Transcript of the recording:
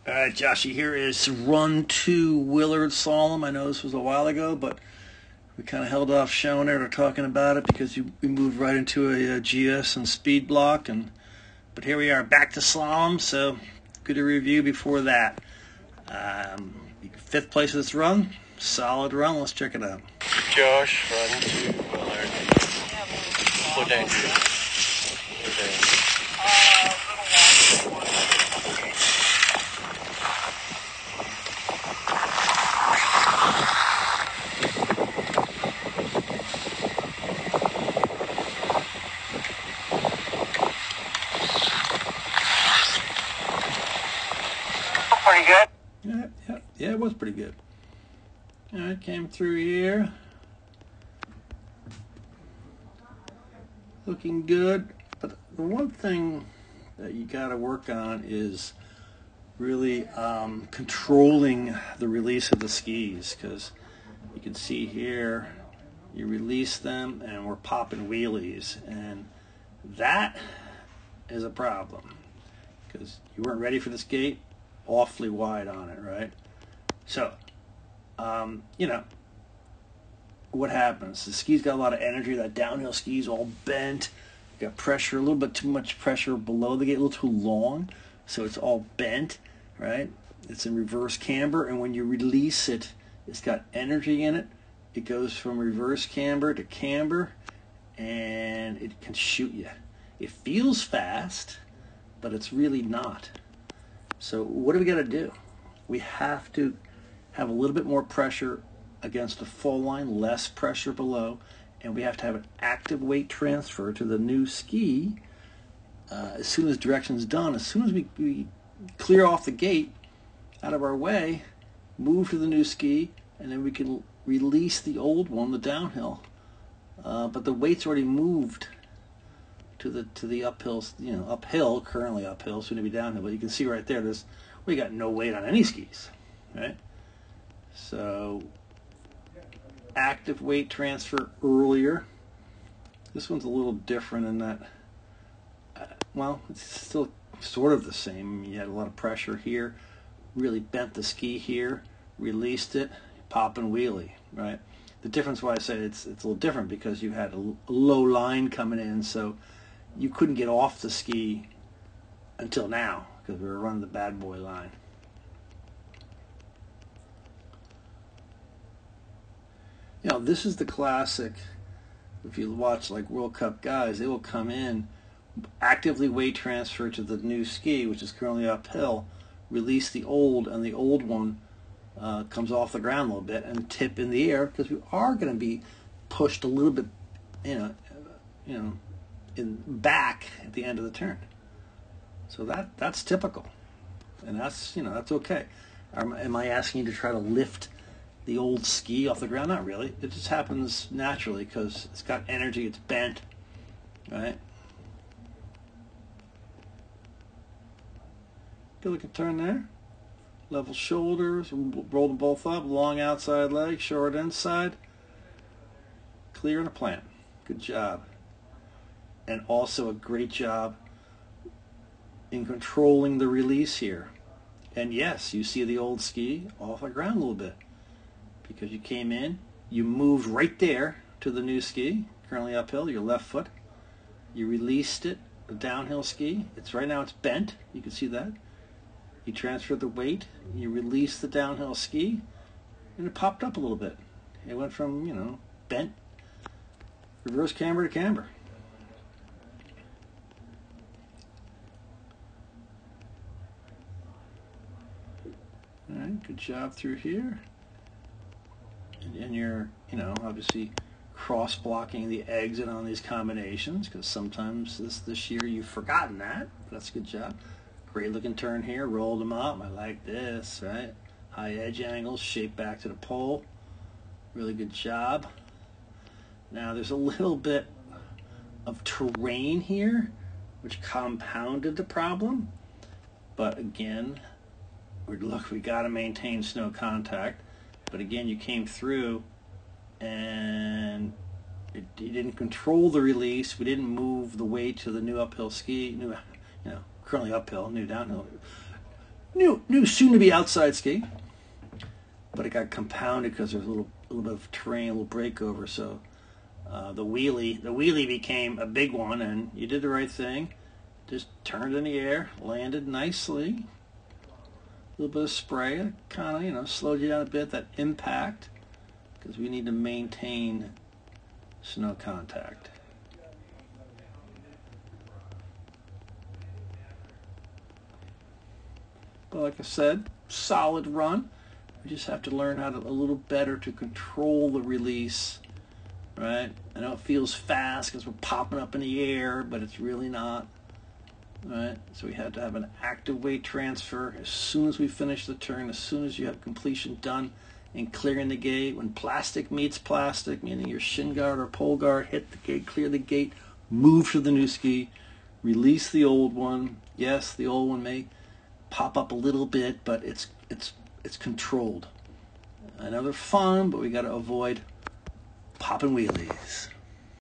All right, Joshy, here is run 2 Willard SL. I know this was a while ago, but we kind of held off showing it or talking about it because we moved right into a GS and speed block. But here we are back to slalom, so good to review before that. 5th place of this run, solid run. Let's check it out. Josh, run 2 Willard. Slow down. Slow down. Pretty good. Yeah, it was pretty good. All right, came through here. Looking good. But the one thing that you got to work on is really controlling the release of the skis, because you can see here you release them and we're popping wheelies, and that is a problem because you weren't ready for this gate. Awfully wide on it, right? So, what happens? The ski's got a lot of energy. That downhill ski's all bent. Got pressure, a little bit too much pressure below the gate, a little too long, so it's all bent, right? It's in reverse camber, and when you release it, it's got energy in it. It goes from reverse camber to camber, and it can shoot you. It feels fast, but it's really not. So what do we got to do? We have to have a little bit more pressure against the full line, less pressure below, and we have to have an active weight transfer to the new ski as soon as direction's done. As soon as we clear off the gate out of our way, move to the new ski, and then we can release the old one, the downhill. But the weight's already moved to the uphill, uphill, currently uphill, soon to be downhill. But you can see right there, we got no weight on any skis, right? So active weight transfer earlier. This one's a little different in that, well, it's still sort of the same. You had a lot of pressure here, really bent the ski here, released it, pop and wheelie, right? The difference why I say it's a little different because you had a low line coming in, so you couldn't get off the ski until now because we were running the bad boy line. This is the classic. If you watch like World Cup guys, they will come in, actively weight transfer to the new ski, which is currently uphill, release the old, and the old one comes off the ground a little bit and tip in the air because we are going to be pushed a little bit, back at the end of the turn. So that's typical, and that's okay. Am I asking you to try to lift the old ski off the ground? Not really. It just happens naturally because it's got energy. It's bent, right? Good looking turn there. Level shoulders. Roll them both up. Long outside leg. Short inside. Clear and a plant. Good job. And also a great job in controlling the release here. And yes, you see the old ski off the ground a little bit because you came in, you moved right there to the new ski, currently uphill, your left foot. You released it, the downhill ski. Right now it's bent. You can see that. You transferred the weight. You released the downhill ski, and it popped up a little bit. It went from, bent, reverse camber to camber. All right, good job through here. And you're, obviously cross-blocking the exit on these combinations because sometimes this year you've forgotten that. That's a good job. Great looking turn here. Rolled them up. I like this, right? High edge angles, shape back to the pole. Really good job. Now there's a little bit of terrain here, which compounded the problem. But again, we got to maintain snow contact. But again, you came through and you didn't control the release. We didn't move the weight to the new uphill ski, currently uphill, new downhill. new soon-to-be outside ski, but it got compounded because there's a little bit of terrain, a little breakover. So the wheelie became a big one, and you did the right thing. Just turned in the air, landed nicely. A little bit of spray, kind of, slowed you down a bit. That impact, because we need to maintain snow contact. But like I said, solid run. We just have to learn how to a little better to control the release, right? I know it feels fast because we're popping up in the air, but it's really not, right? So we had to have an active weight transfer as soon as we finish the turn, as soon as you have completion done and clearing the gate. When plastic meets plastic, meaning your shin guard or pole guard, hit the gate, clear the gate, move to the new ski, release the old one. Yes, the old one may pop up a little bit, but it's controlled. I know they're fun, but we got to avoid popping wheelies.